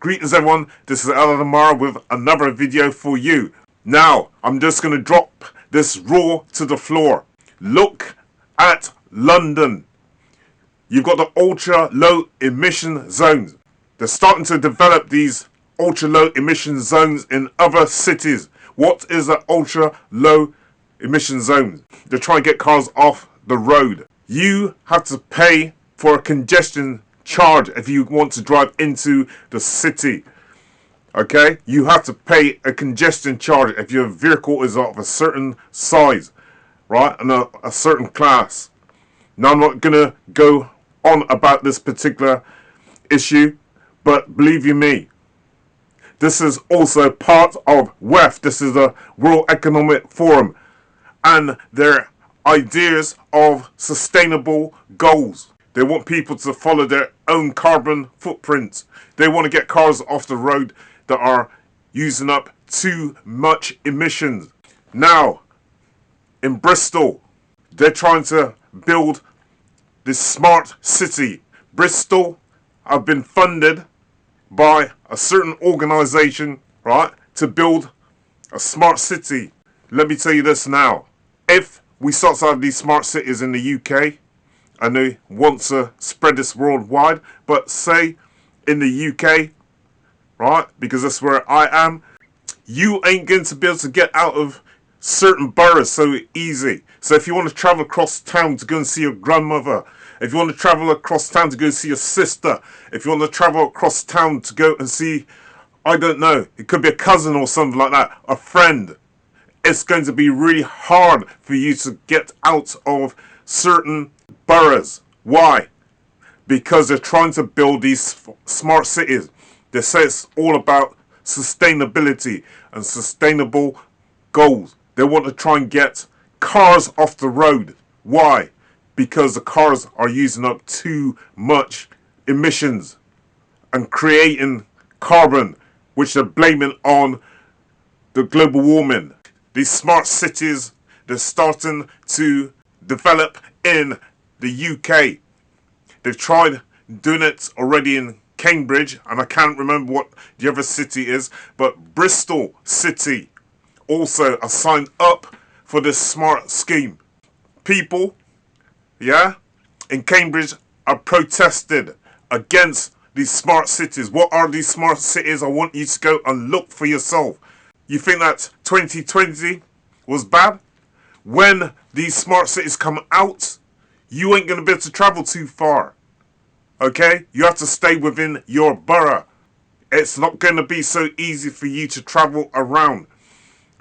Greetings everyone, this is Eldad Amara with another video for you. Now, I'm just going to drop this raw to the floor. Look at London. You've got the ultra low emission zones. They're starting to develop these ultra low emission zones in other cities. What is an ultra low emission zone? They're trying to get cars off the road. You have to pay for a congestion charge if you want to drive into the city. Okay, you have to pay a congestion charge if your vehicle is of a certain size, right, and a certain class. Now, I'm not gonna go on about this particular issue, but believe you me, this is also part of W.E.F. This is the World Economic Forum and their ideas of sustainable goals. They want people to follow their own carbon footprints. They want to get cars off the road that are using up too much emissions. Now, in Bristol, they're trying to build this smart city. Bristol have been funded by a certain organization, right, to build a smart city. Let me tell you this now. If we start to have these smart cities in the UK, and they want to spread this worldwide, but say in the UK, right, because that's where I am, you ain't going to be able to get out of certain boroughs so easy. So if you want to travel across town to go and see your grandmother, if you want to travel across town to go see your sister, if you want to travel across town to go and see, I don't know, it could be a cousin or something like that, a friend, it's going to be really hard for you to get out of certain boroughs. Why? Because they're trying to build these smart cities. They say it's all about sustainability and sustainable goals. They want to try and get cars off the road. Why? Because the cars are using up too much emissions and creating carbon, which they're blaming on the global warming. These smart cities, they're starting to develop in the UK. They've tried doing it already in Cambridge, and I can't remember what the other city is, but Bristol City also are signed up for this smart scheme. People, yeah, in Cambridge are protested against these smart cities. What are these smart cities? I want you to go and look for yourself. You think that 2020 was bad? When these smart cities come out, you ain't going to be able to travel too far. Okay? You have to stay within your borough. It's not going to be so easy for you to travel around.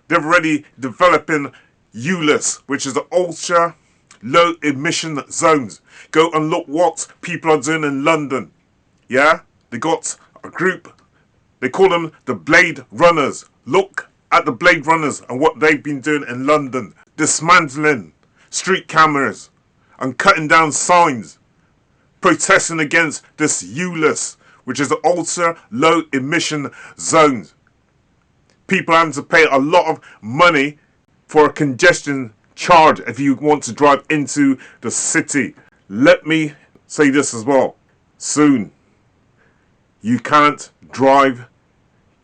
They're already developing ULIS, which is the ultra low emission zones. Go and look what people are doing in London. Yeah? They got a group. They call them the Blade Runners. Look at the Blade Runners and what they've been doing in London. Dismantling street cameras and cutting down signs, protesting against this ULIS, which is the ultra low emission zones. People having to pay a lot of money for a congestion charge if you want to drive into the city. Let me say this as well. Soon, you can't drive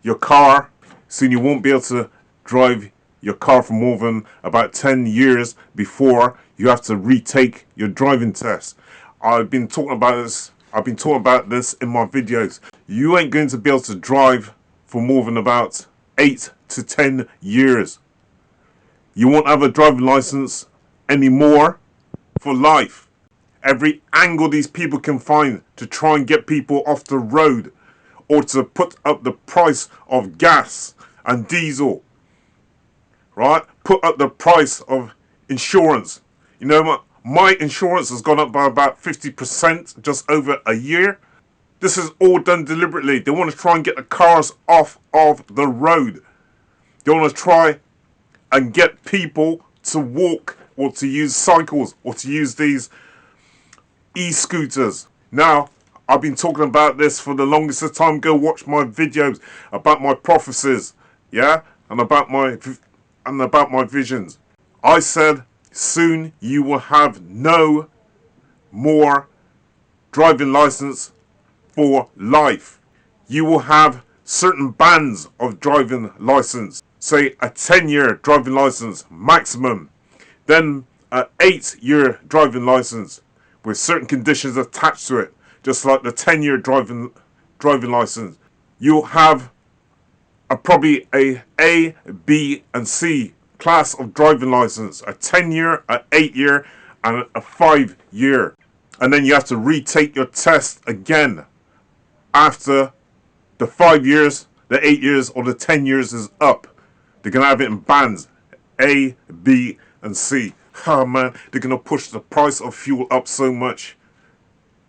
your car. Soon you won't be able to drive your car for more than about 10 years before you have to retake your driving test. I've been talking about this in my videos. You ain't going to be able to drive for more than about 8 to 10 years. You won't have a driving license anymore for life. Every angle these people can find to try and get people off the road, or to put up the price of gas and diesel, right? Put up the price of insurance. You know, my insurance has gone up by about 50% just over a year. This is all done deliberately. They want to try and get the cars off of the road. They want to try and get people to walk or to use cycles or to use these e-scooters. Now, I've been talking about this for the longest of time. Go watch my videos about my prophecies, yeah, and about my visions. I said soon you will have no more driving license for life. You will have certain bands of driving license. Say a 10-year driving license maximum. Then an 8-year driving license with certain conditions attached to it. Just like the 10-year driving license. You'll have probably A, B, and C class of driving license. A 10-year, an 8-year, and a 5-year. And then you have to retake your test again after the 5 years, the 8 years, or the 10 years is up. They're going to have it in bands. A, B, and C. Oh man, they're going to push the price of fuel up so much.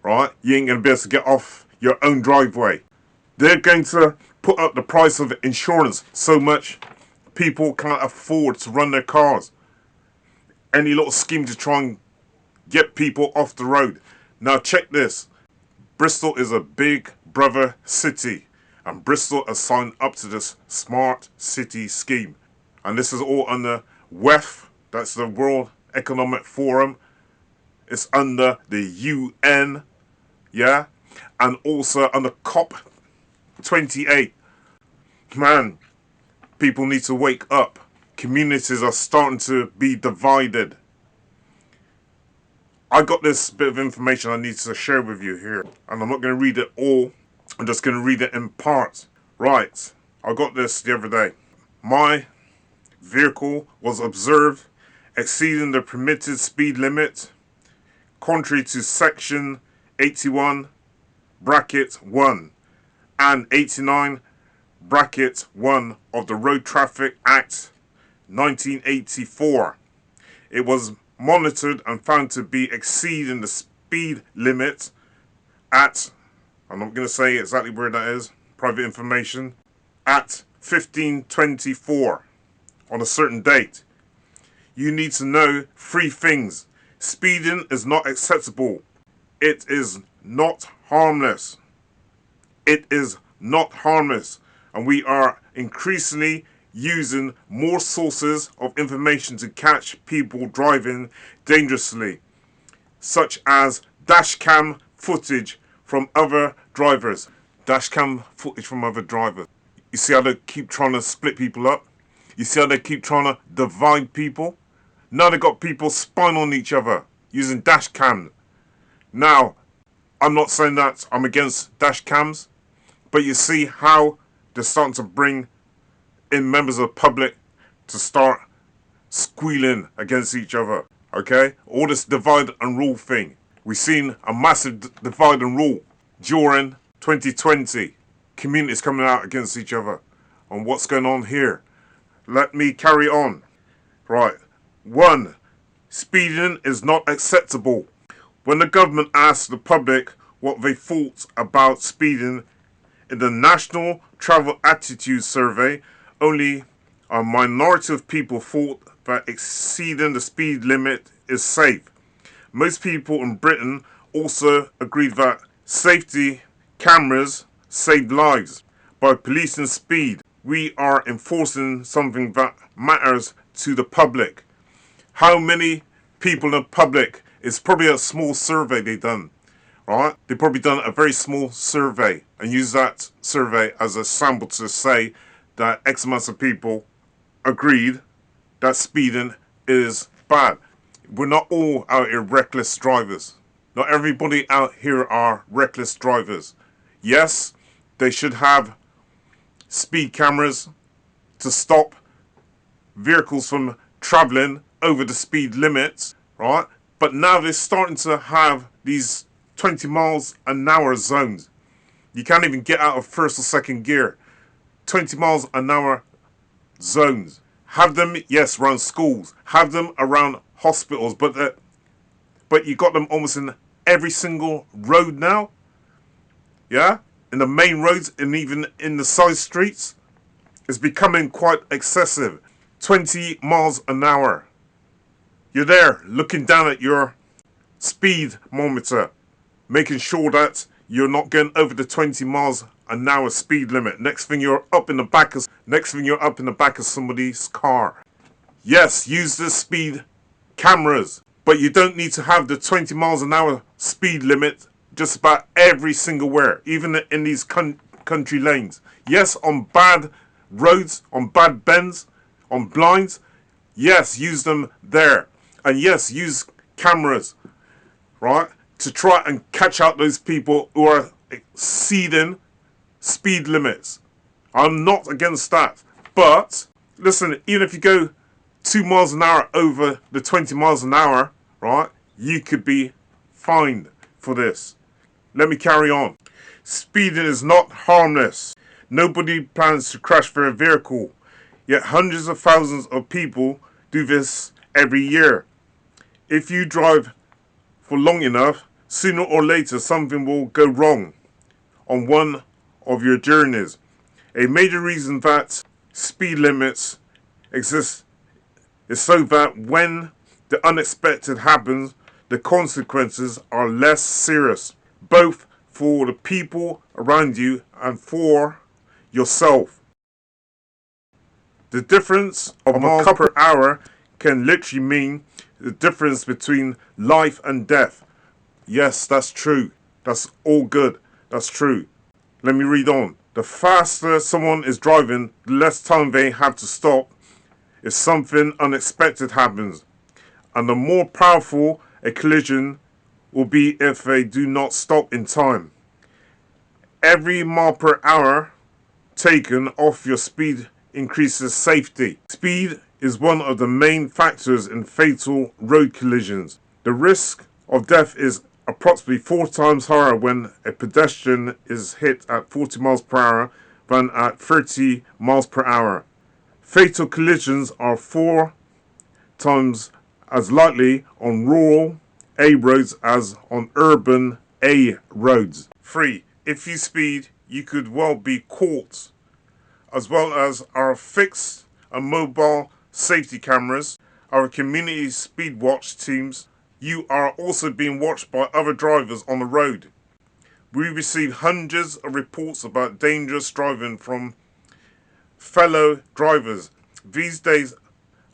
Right? You ain't going to be able to get off your own driveway. They're going to put up the price of insurance so much people can't afford to run their cars. Any little scheme to try and get people off the road. Now check this. Bristol is a big brother city. And Bristol has signed up to this smart city scheme. And this is all under W.E.F. That's the World Economic Forum. It's under the UN. Yeah. And also under COP28. Man, people need to wake up. Communities are starting to be divided. I got this bit of information I need to share with you here. And I'm not going to read it all. I'm just going to read it in parts. Right. I got this the other day. My vehicle was observed exceeding the permitted speed limit contrary to section 81 bracket 1 and 89 bracket 1 of the Road Traffic Act 1984. It was monitored and found to be exceeding the speed limit at, I'm not going to say exactly where that is, private information, at 1524 on a certain date. You need to know 3 things. Speeding is not acceptable. It is not harmless. It is not harmless. And we are increasingly using more sources of information to catch people driving dangerously, such as dashcam footage from other drivers. Dashcam footage from other drivers. You see how they keep trying to split people up? You see how they keep trying to divide people? Now they got people spying on each other using dashcams. Now, I'm not saying that I'm against dashcams, but you see how they're starting to bring in members of the public to start squealing against each other. Okay? All this divide and rule thing. We've seen a massive divide and rule during 2020. Communities coming out against each other. And what's going on here? Let me carry on. Right. 1. Speeding is not acceptable. When the government asked the public what they thought about speeding in the National Travel Attitude Survey, only a minority of people thought that exceeding the speed limit is safe. Most people in Britain also agreed that safety cameras save lives. By policing speed, we are enforcing something that matters to the public. How many people in the public? It's probably a small survey they done, right? They probably done a very small survey and use that survey as a sample to say that X amount of people agreed that speeding is bad. We're not all out here reckless drivers. Not everybody out here are reckless drivers. Yes, they should have speed cameras to stop vehicles from traveling over the speed limits, right? But now they're starting to have these 20 miles an hour zones. You can't even get out of first or second gear. 20 miles an hour zones. Have them, yes, around schools. Have them around hospitals. But you got them almost in every single road now. Yeah? In the main roads and even in the side streets. It's becoming quite excessive. 20 miles an hour. You're there looking down at your speed monitor, making sure that you're not going over the 20 miles an hour speed limit. Next thing you're up in the back of somebody's car. Yes, use the speed cameras, but you don't need to have the 20 miles an hour speed limit just about every single where. Even in these country lanes. Yes, on bad roads, on bad bends, on blinds. Yes, use them there. And yes, use cameras, right, to try and catch out those people who are exceeding speed limits. I'm not against that. But, listen, even if you go 2 miles an hour over the 20 miles an hour, right, you could be fined for this. Let me carry on. Speeding is not harmless. Nobody plans to crash their vehicle, yet hundreds of thousands of people do this every year. If you drive for long enough, sooner or later something will go wrong on one of your journeys. A major reason that speed limits exist is so that when the unexpected happens, the consequences are less serious, both for the people around you and for yourself. The difference of miles per hour can literally mean the difference between life and death. Yes, that's true. That's all good. That's true. Let me read on. The faster someone is driving, the less time they have to stop if something unexpected happens. And the more powerful a collision will be if they do not stop in time. Every mile per hour taken off your speed increases safety. Speed is one of the main factors in fatal road collisions. The risk of death is approximately 4 times higher when a pedestrian is hit at 40 miles per hour than at 30 miles per hour. Fatal collisions are 4 times as likely on rural A roads as on urban A roads. 3. If you speed, you could well be caught. As well as our fixed and mobile safety cameras, our community speed watch teams, you are also being watched by other drivers on the road. We receive hundreds of reports about dangerous driving from fellow drivers. These days,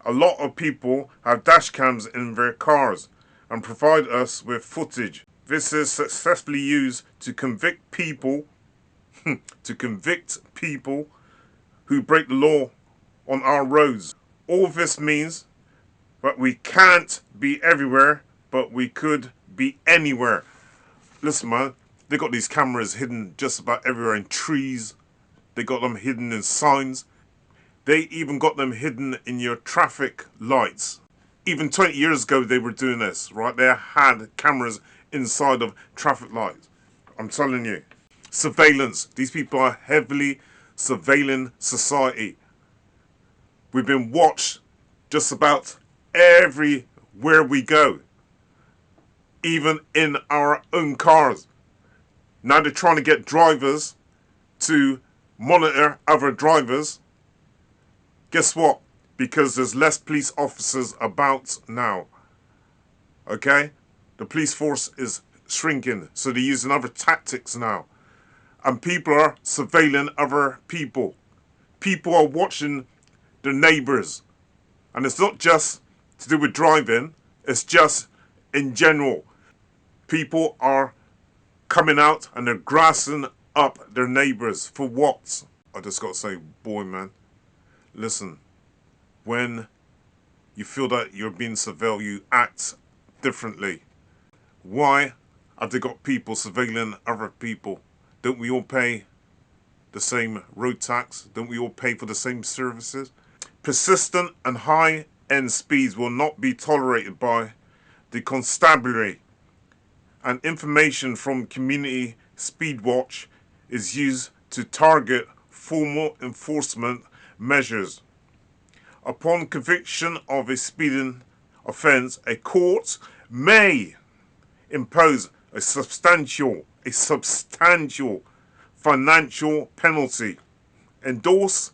a lot of people have dash cams in their cars and provide us with footage. This is successfully used to convict people who break the law on our roads. All this means that we can't be everywhere, but we could be anywhere. Listen, man, they got these cameras hidden just about everywhere in trees. They got them hidden in signs. They even got them hidden in your traffic lights. Even 20 years ago they were doing this, right? They had cameras inside of traffic lights. I'm telling you. Surveillance. These people are heavily surveilling society. We've been watched just about everywhere we go. Even in our own cars. Now they're trying to get drivers to monitor other drivers. Guess what? Because there's less police officers about now. Okay? The police force is shrinking, so they're using other tactics now. And people are surveilling other people. People are watching their neighbours. And it's not just to do with driving, it's just in general. People are coming out and they're grassing up their neighbours. For what? I just got to say, boy, man, listen, when you feel that you're being surveilled, you act differently. Why have they got people surveilling other people? Don't we all pay the same road tax? Don't we all pay for the same services? Persistent and high-end speeds will not be tolerated by the constabulary, and information from Community Speed Watch is used to target formal enforcement measures. Upon conviction of a speeding offence, a court may impose a substantial financial penalty, endorse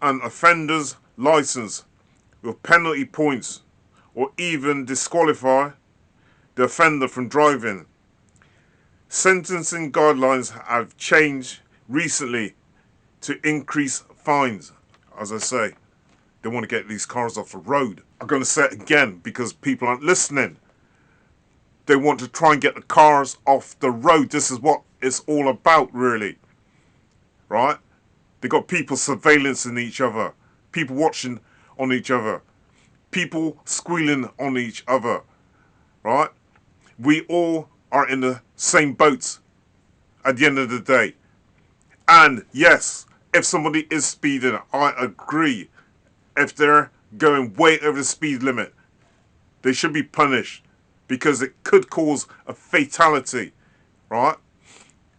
an offender's license with penalty points, or even disqualify the offender from driving. Sentencing guidelines have changed recently to increase fines. As I say, they want to get these cars off the road. I'm going to say it again because people aren't listening. They want to try and get the cars off the road. This is what it's all about, really. right? They got people surveillancing each other, people watching on each other, people squealing on each other, right? We all are in the same boat at the end of the day. And yes, if somebody is speeding, I agree. If they're going way over the speed limit, they should be punished because it could cause a fatality, right?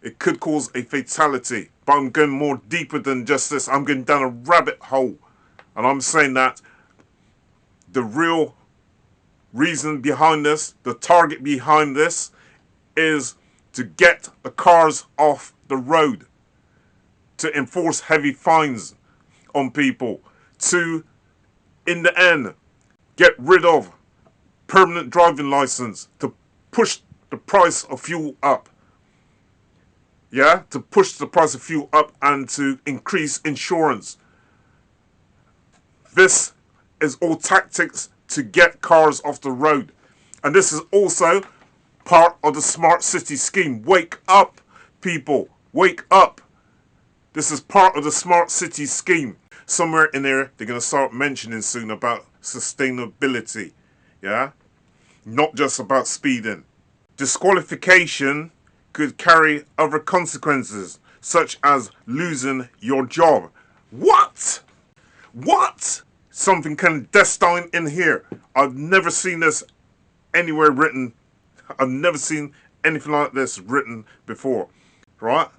It could cause a fatality. But I'm going more deeper than just this. I'm going down a rabbit hole. And I'm saying that the real reason behind this, the target behind this, is to get the cars off the road, to enforce heavy fines on people, to, in the end, get rid of permanent driving license, to push the price of fuel up. Yeah, to push the price of fuel up and to increase insurance. This is all tactics to get cars off the road. And this is also part of the smart city scheme. Wake up, people. Wake up. This is part of the smart city scheme. Somewhere in there, they're going to start mentioning soon about sustainability. Yeah? Not just about speeding. Disqualification could carry other consequences, such as losing your job. What? What? Something clandestine in here. I've never seen this anywhere written. I've never seen anything like this written before. Right?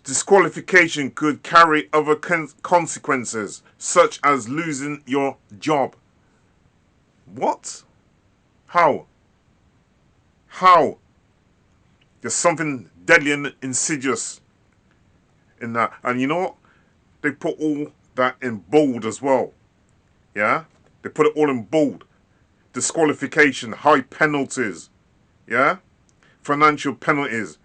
Disqualification could carry other consequences, such as losing your job. What? How? How? There's something deadly and insidious in that. And you know what? They put all that in bold as well. Yeah? They put it all in bold. Disqualification, high penalties. Yeah? Financial penalties,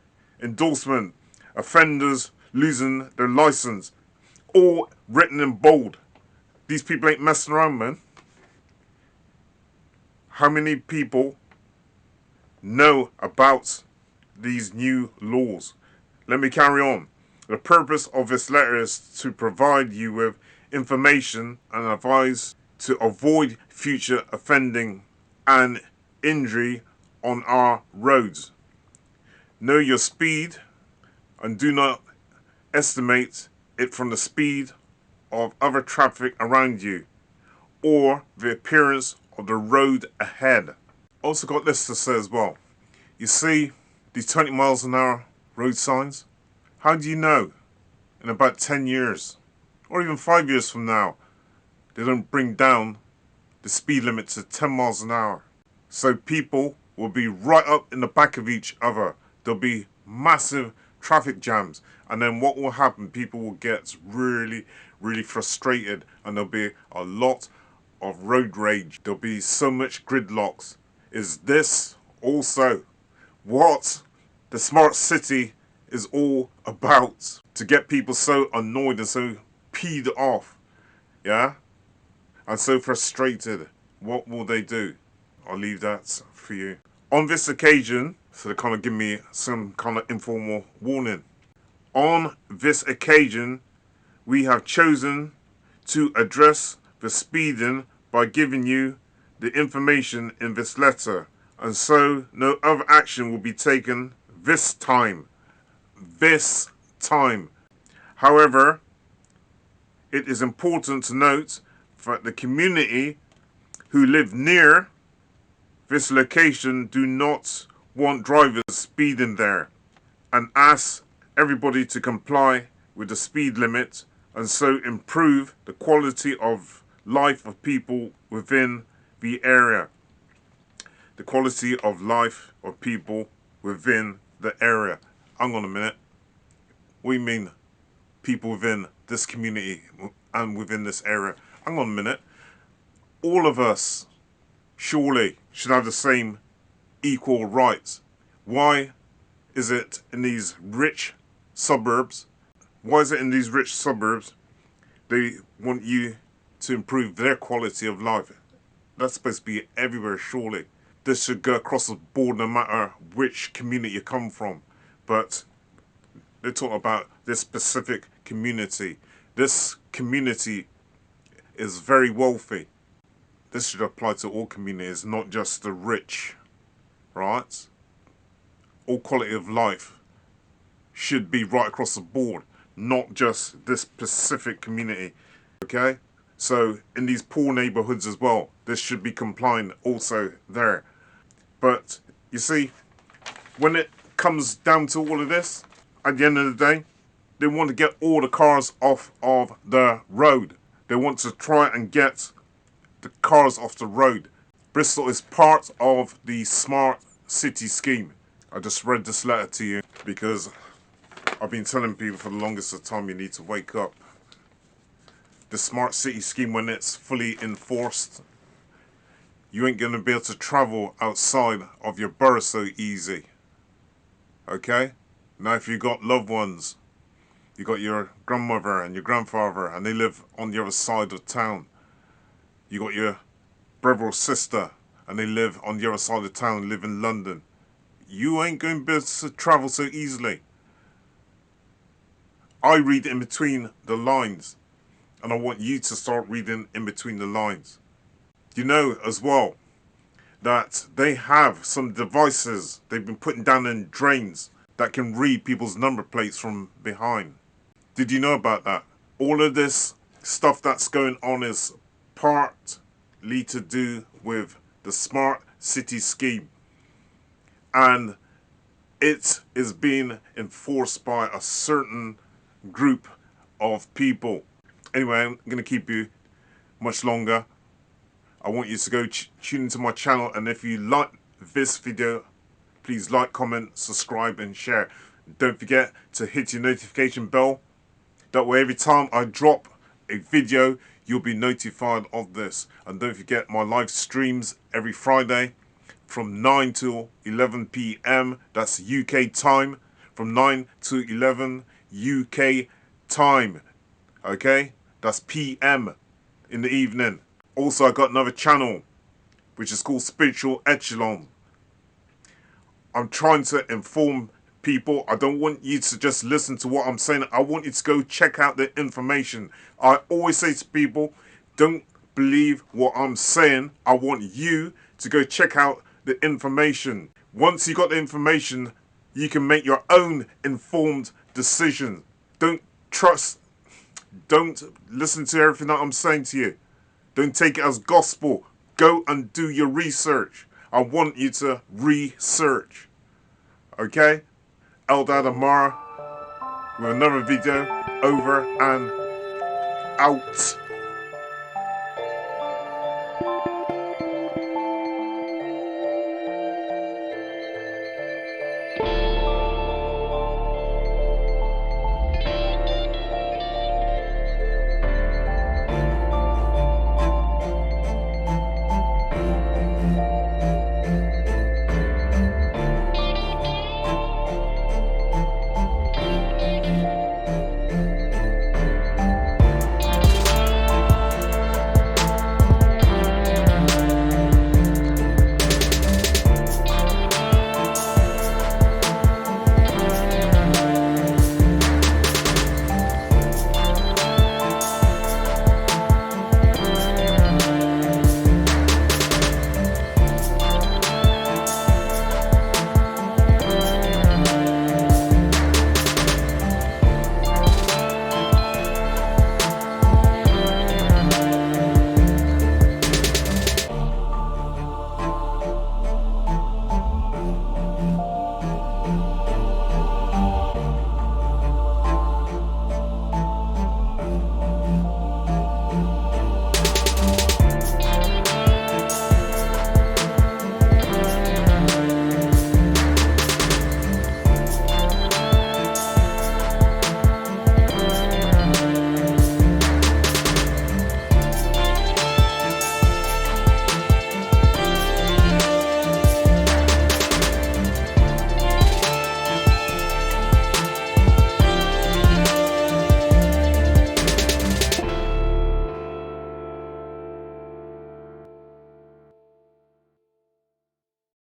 endorsement, offenders losing their license. All written in bold. These people ain't messing around, man. How many people know about these new laws? Let me carry on. The purpose of this letter is to provide you with information and advice to avoid future offending and injury on our roads. Know your speed and do not estimate it from the speed of other traffic around you or the appearance of the road ahead. Also got this to say as well. You see these 20 miles an hour road signs? How do you know in about 10 years or even 5 years from now they don't bring down the speed limit to 10 miles an hour? So people will be right up in the back of each other. There'll be massive traffic jams. And then what will happen? People will get really, really frustrated and there'll be a lot of road rage. There'll be so much gridlocks. Is this also what the smart city is all about? To get people so annoyed and so peed off, yeah, and so frustrated. What will they do? I'll leave that for you. On this occasion, so they kind of give me some kind of informal warning. On this occasion, we have chosen to address the speeding by giving you the information in this letter, and so no other action will be taken this time. This time. However, it is important to note that the community who live near this location do not want drivers speeding there and ask everybody to comply with the speed limit and so improve the quality of life of people within the area. The quality of life of people within the area. Hang on a minute. What do you mean people within this community and within this area? Hang on a minute. All of us surely should have the same equal rights. Why is it in these rich suburbs? Why is it in these rich suburbs they want you to improve their quality of life? That's supposed to be everywhere, surely. This should go across the board no matter which community you come from. But they talk about this specific community. This community is very wealthy. This should apply to all communities, not just the rich, right? All quality of life should be right across the board, not just this specific community, okay? So in these poor neighborhoods as well, this should be compliant also there. But you see, when it comes down to all of this, at the end of the day, they want to get all the cars off of the road. They want to try and get the cars off the road. Bristol is part of the smart city scheme. I just read this letter to you because I've been telling people for the longest of time you need to wake up. The smart city scheme, when it's fully enforced, you ain't going to be able to travel outside of your borough so easy. Okay? Now if you got loved ones, you got your grandmother and your grandfather and they live on the other side of town. You got your brother or sister and they live on the other side of town, live in London. You ain't going to be able to travel so easily. I read in between the lines, and I want you to start reading in between the lines. You know as well that they have some devices they've been putting down in drains that can read people's number plates from behind. Did you know about that? All of this stuff that's going on is partly to do with the smart city scheme. And it is being enforced by a certain group of people. Anyway, I'm going to keep you much longer. I want you to go tune into my channel, and if you like this video, please like, comment, subscribe and share. Don't forget to hit your notification bell. That way every time I drop a video, you'll be notified of this. And don't forget my live streams every Friday from 9 to 11 p.m. That's UK time. From 9 to 11 UK time. Okay? That's PM in the evening. Also, I got another channel which is called Spiritual Echelons. I'm trying to inform people. I don't want you to just listen to what I'm saying. I want you to go check out the information. I always say to people, don't believe what I'm saying. I want you to go check out the information. Once you got the information, you can make your own informed decision. Don't listen to everything that I'm saying to you. Don't take it as gospel. Go and do your research. I want you to research. Okay? Eldad Amara with another video. Over and out.